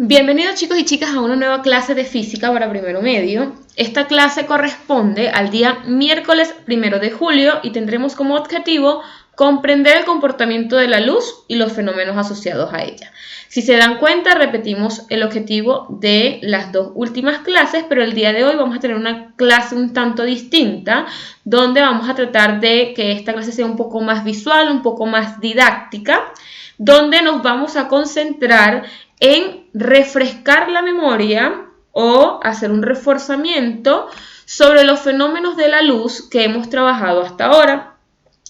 Bienvenidos chicos y chicas a una nueva clase de física para primero medio. Esta clase corresponde al día miércoles 1 de julio y tendremos como objetivo comprender el comportamiento de la luz y los fenómenos asociados a ella. Si se dan cuenta, repetimos el objetivo de las dos últimas clases, pero el día de hoy vamos a tener una clase un tanto distinta, donde vamos a tratar de que esta clase sea un poco más visual, un poco más didáctica, donde nos vamos a concentrar en refrescar la memoria o hacer un reforzamiento sobre los fenómenos de la luz que hemos trabajado hasta ahora.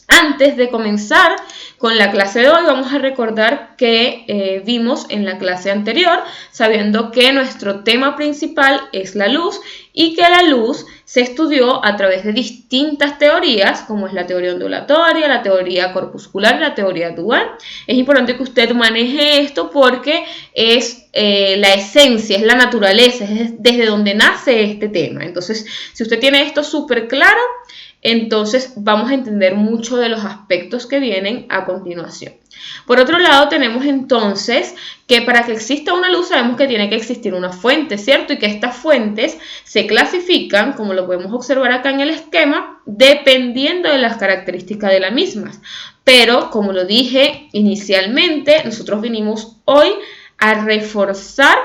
Antes de comenzar con la clase de hoy, vamos a recordar que vimos en la clase anterior, sabiendo que nuestro tema principal es la luz y que la luz se estudió a través de distintas teorías, como es la teoría ondulatoria, la teoría corpuscular y la teoría dual. Es importante que usted maneje esto porque es la esencia, es la naturaleza, es desde donde nace este tema. Entonces, si usted tiene esto súper claro, entonces vamos a entender mucho de los aspectos que vienen a continuación. Por otro lado, tenemos entonces que para que exista una luz sabemos que tiene que existir una fuente, ¿cierto? Y que estas fuentes se clasifican, como lo podemos observar acá en el esquema, dependiendo de las características de las mismas. Pero, como lo dije inicialmente, nosotros vinimos hoy a reforzar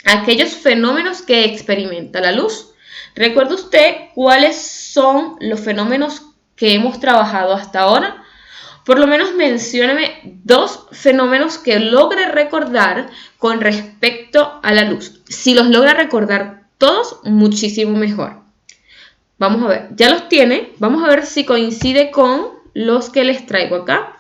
aquellos fenómenos que experimenta la luz. ¿Recuerda usted cuáles son los fenómenos que hemos trabajado hasta ahora? Por lo menos mencióneme dos fenómenos que logre recordar con respecto a la luz. Si los logra recordar todos, muchísimo mejor. Vamos a ver, ya los tiene. Vamos a ver si coincide con los que les traigo acá.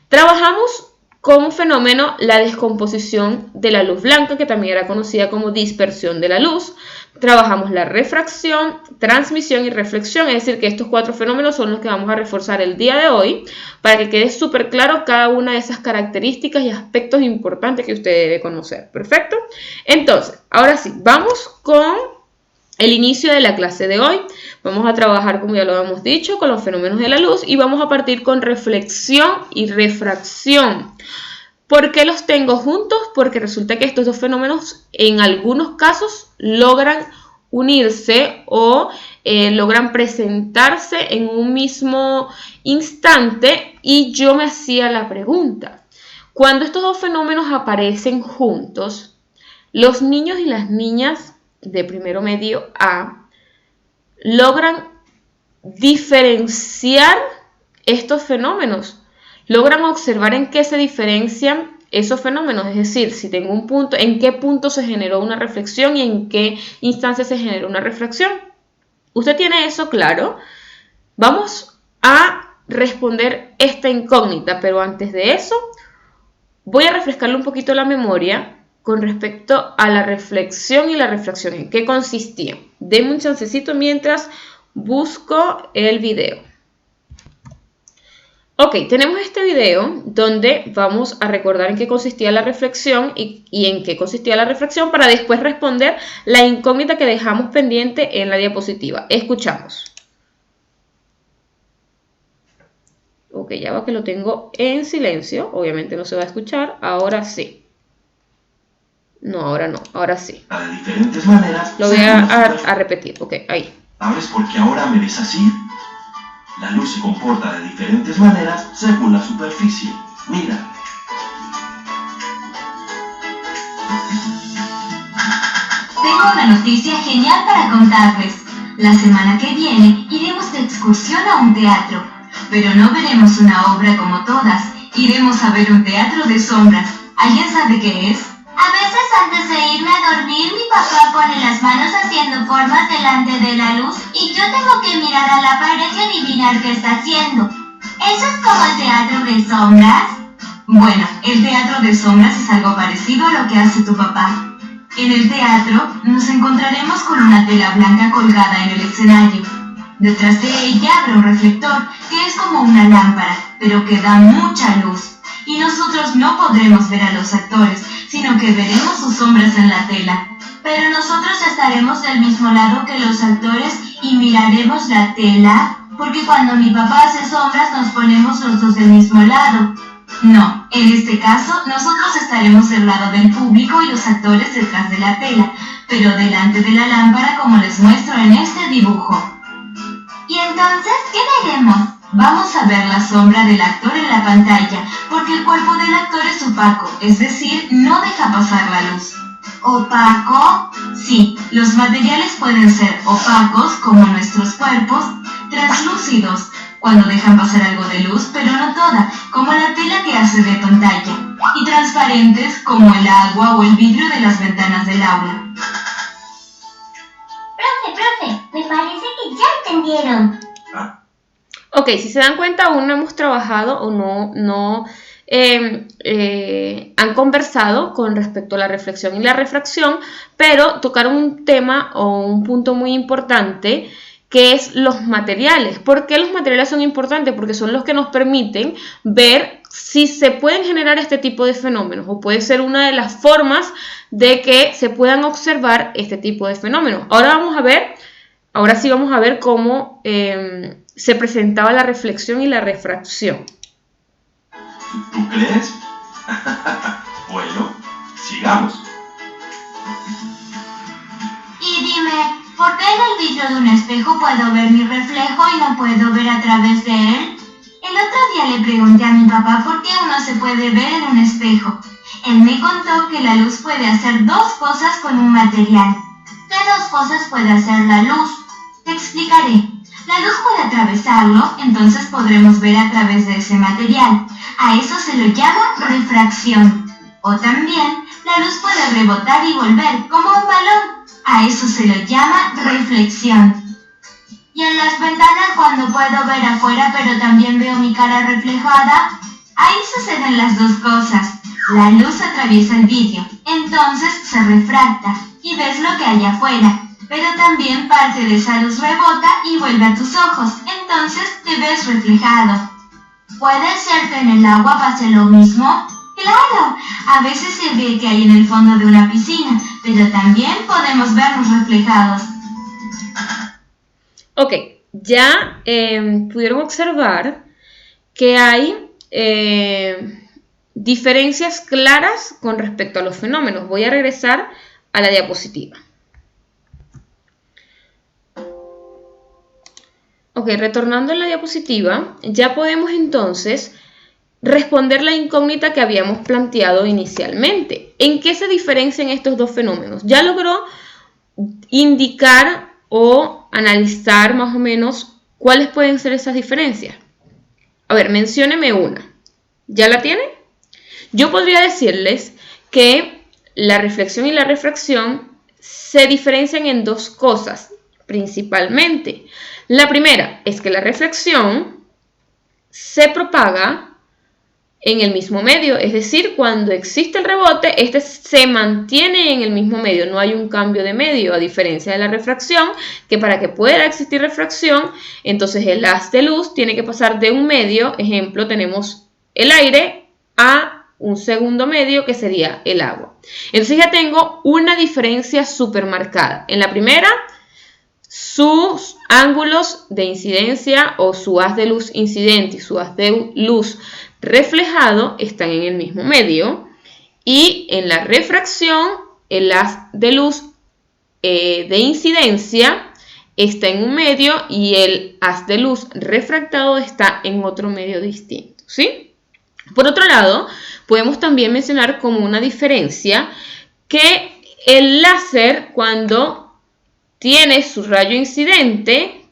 Trabajamos como fenómeno la descomposición de la luz blanca, que también era conocida como dispersión de la luz. Trabajamos la refracción, transmisión y reflexión, es decir, que estos cuatro fenómenos son los que vamos a reforzar el día de hoy para que quede súper claro cada una de esas características y aspectos importantes que usted debe conocer. ¿Perfecto? Entonces, ahora sí, vamos con el inicio de la clase de hoy. Vamos a trabajar, como ya lo hemos dicho, con los fenómenos de la luz y vamos a partir con reflexión y refracción. ¿Por qué los tengo juntos? Porque resulta que estos dos fenómenos en algunos casos logran unirse o logran presentarse en un mismo instante, y yo me hacía la pregunta, cuando estos dos fenómenos aparecen juntos, los niños y las niñas de primero medio A logran diferenciar estos fenómenos, logran observar en qué se diferencian esos fenómenos, es decir, si tengo un punto, en qué punto se generó una reflexión y en qué instancia se generó una refracción. ¿Usted tiene eso claro? Vamos a responder esta incógnita, pero antes de eso voy a refrescarle un poquito la memoria con respecto a la reflexión y la refracción, ¿en qué consistían? Denme un chancecito mientras busco el video. Ok, tenemos este video donde vamos a recordar en qué consistía la reflexión y en qué consistía la refracción para después responder la incógnita que dejamos pendiente en la diapositiva. Escuchamos. Ok, ya va que lo tengo en silencio. Obviamente no se va a escuchar. Ahora sí. No, ahora no. Ahora sí. De diferentes maneras. Lo voy a repetir. Ok, ahí. ¿Sabes por qué ahora me ves así? La luz se comporta de diferentes maneras según la superficie. Mira. Tengo una noticia genial para contarles. La semana que viene iremos de excursión a un teatro. Pero no veremos una obra como todas. Iremos a ver un teatro de sombras. ¿Alguien sabe qué es? A veces antes de irme a dormir, mi papá pone las manos haciendo formas delante de la luz y yo tengo que mirar a la pared y adivinar qué está haciendo. ¿Eso es como el teatro de sombras? Bueno, el teatro de sombras es algo parecido a lo que hace tu papá. En el teatro nos encontraremos con una tela blanca colgada en el escenario. Detrás de ella habrá un reflector, que es como una lámpara, pero que da mucha luz. Y nosotros no podremos ver a los actores, sino que veremos sus sombras en la tela. Pero nosotros estaremos del mismo lado que los actores y miraremos la tela, porque cuando mi papá hace sombras nos ponemos los dos del mismo lado. No, en este caso, nosotros estaremos del lado del público y los actores detrás de la tela, pero delante de la lámpara como les muestro en este dibujo. ¿Y entonces qué veremos? Vamos a ver la sombra del actor en la pantalla, porque el cuerpo del actor es opaco, es decir, no deja pasar la luz. ¿Opaco? Sí, los materiales pueden ser opacos, como nuestros cuerpos, translúcidos, cuando dejan pasar algo de luz, pero no toda, como la tela que hace de pantalla, y transparentes, como el agua o el vidrio de las ventanas del aula. Profe, me parece que ya entendieron. Ok, si se dan cuenta, aún no hemos trabajado o no han conversado con respecto a la reflexión y la refracción, pero tocaron un tema o un punto muy importante, que es los materiales. ¿Por qué los materiales son importantes? Porque son los que nos permiten ver si se pueden generar este tipo de fenómenos, o puede ser una de las formas de que se puedan observar este tipo de fenómenos. Ahora sí vamos a ver cómo se presentaba la reflexión y la refracción. ¿Tú crees? Bueno, sigamos. Y dime, ¿por qué en el vidrio de un espejo puedo ver mi reflejo y no puedo ver a través de él? El otro día le pregunté a mi papá por qué uno se puede ver en un espejo. Él me contó que la luz puede hacer dos cosas con un material. ¿Qué dos cosas puede hacer la luz? Te explicaré. La luz puede atravesarlo, entonces podremos ver a través de ese material. A eso se lo llama refracción. O también, la luz puede rebotar y volver, como un balón. A eso se lo llama reflexión. Y en las ventanas, cuando puedo ver afuera pero también veo mi cara reflejada, Ahí suceden las dos cosas. La luz atraviesa el vidrio, entonces se refracta y ves lo que hay afuera. Pero también parte de esa luz rebota y vuelve a tus ojos, entonces te ves reflejado. ¿puede ser que en el agua pase lo mismo? ¡Claro! A veces se ve que hay en el fondo de una piscina, pero también podemos vernos reflejados. Ok, ya pudieron observar que hay diferencias claras con respecto a los fenómenos. Voy a regresar a la diapositiva. Ok, retornando a la diapositiva, ya podemos entonces responder la incógnita que habíamos planteado inicialmente. ¿En qué se diferencian estos dos fenómenos? Ya logró indicar o analizar más o menos cuáles pueden ser esas diferencias. A ver, mencióneme una. ¿Ya la tienen? Yo podría decirles que la reflexión y la refracción se diferencian en dos cosas, principalmente. La primera es que la reflexión se propaga en el mismo medio, es decir, cuando existe el rebote, este se mantiene en el mismo medio, no hay un cambio de medio, a diferencia de la refracción, que para que pueda existir refracción, entonces el haz de luz tiene que pasar de un medio, ejemplo, tenemos el aire, a un segundo medio que sería el agua. Entonces ya tengo una diferencia súper marcada. En la primera, sus ángulos de incidencia o su haz de luz incidente y su haz de luz reflejado están en el mismo medio, y en la refracción el haz de luz de incidencia está en un medio y el haz de luz refractado está en otro medio distinto, ¿sí? Por otro lado, podemos también mencionar como una diferencia que el láser, cuando tiene su rayo incidente,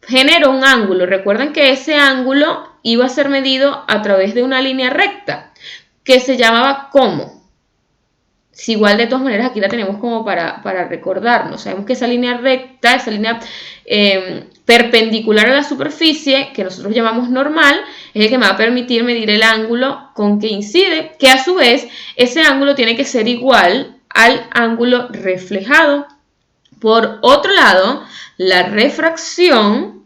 genera un ángulo. Recuerden que ese ángulo iba a ser medido a través de una línea recta que se llamaba como. Si igual de todas maneras aquí la tenemos como para recordarnos. Sabemos que esa línea recta, esa línea perpendicular a la superficie, que nosotros llamamos normal, es el que me va a permitir medir el ángulo con que incide, que a su vez ese ángulo tiene que ser igual al ángulo reflejado. Por otro lado, la refracción,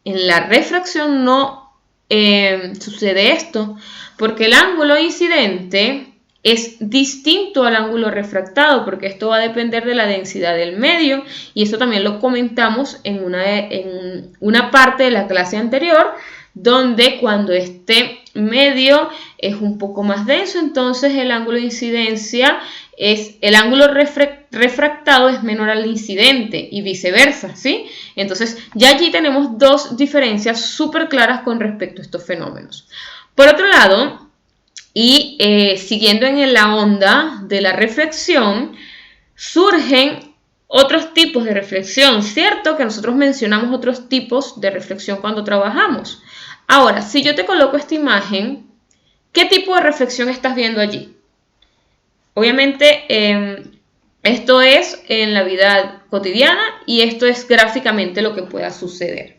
en la refracción no sucede esto, porque el ángulo incidente es distinto al ángulo refractado, porque esto va a depender de la densidad del medio, y eso también lo comentamos en una parte de la clase anterior, donde cuando este medio es un poco más denso, entonces el ángulo de incidencia el ángulo refractado es menor al incidente y viceversa, ¿sí? Entonces ya allí tenemos dos diferencias súper claras con respecto a estos fenómenos. Por otro lado, y siguiendo en la onda de la reflexión, surgen otros tipos de reflexión, ¿cierto? Que nosotros mencionamos otros tipos de reflexión cuando trabajamos. Ahora, si yo te coloco esta imagen, ¿qué tipo de reflexión estás viendo allí? Obviamente, esto es en la vida cotidiana y esto es gráficamente lo que pueda suceder.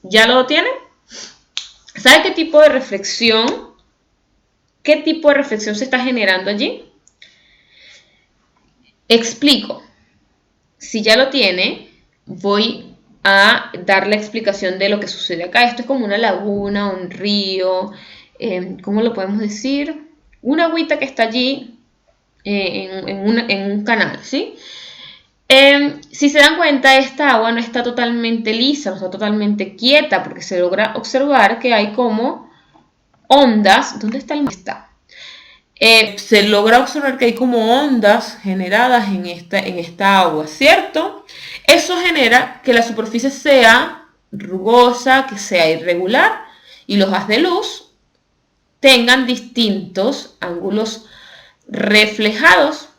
¿Ya lo tienen? ¿Sabe qué tipo de reflexión? ¿Qué tipo de reflexión se está generando allí? Explico. Si ya lo tiene, voy a dar la explicación de lo que sucede acá. Esto es como una laguna, un río, ¿cómo lo podemos decir? Una agüita que está allí en un canal, ¿sí? Si se dan cuenta, esta agua no está totalmente lisa, no está totalmente quieta, porque se logra observar que hay como ondas. ¿Dónde está el mar? Se logra observar que hay como ondas generadas en esta agua, ¿cierto? Eso genera que la superficie sea rugosa, que sea irregular y los haz de luz tengan distintos ángulos reflejados.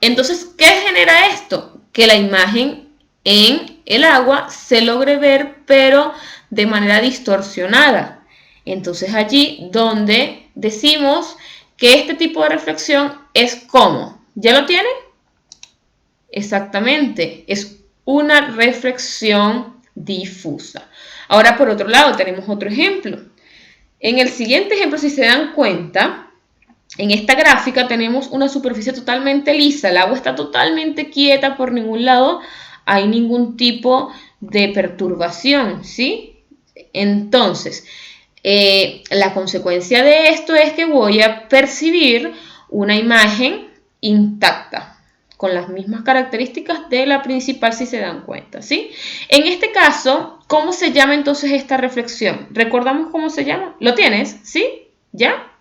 Entonces, ¿qué genera esto? Que la imagen en el agua se logre ver, pero de manera distorsionada. Entonces, allí donde decimos que este tipo de reflexión es como, ¿ya lo tienen? Exactamente, es una reflexión difusa. Ahora, por otro lado, tenemos otro ejemplo. En el siguiente ejemplo, si se dan cuenta, en esta gráfica tenemos una superficie totalmente lisa, el agua está totalmente quieta, por ningún lado hay ningún tipo de perturbación, ¿sí? Entonces, la consecuencia de esto es que voy a percibir una imagen intacta, con las mismas características de la principal, si se dan cuenta, ¿sí? En este caso, ¿cómo se llama entonces esta reflexión? ¿Recordamos cómo se llama? ¿Lo tienes? ¿Sí? ¿Ya?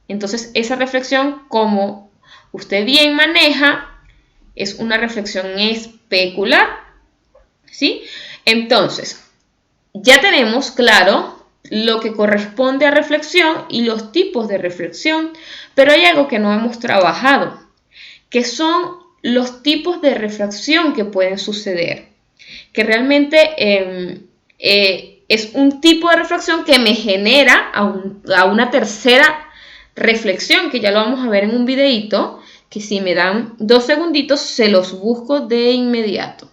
Entonces, esa reflexión, como usted bien maneja, es una reflexión especular, ¿sí? Entonces, ya tenemos claro lo que corresponde a reflexión y los tipos de reflexión, pero hay algo que no hemos trabajado, que son los tipos de reflexión que pueden suceder, que realmente es un tipo de reflexión que me genera a una tercera reflexión, que ya lo vamos a ver en un videito, que si me dan 2 segunditos se los busco de inmediato.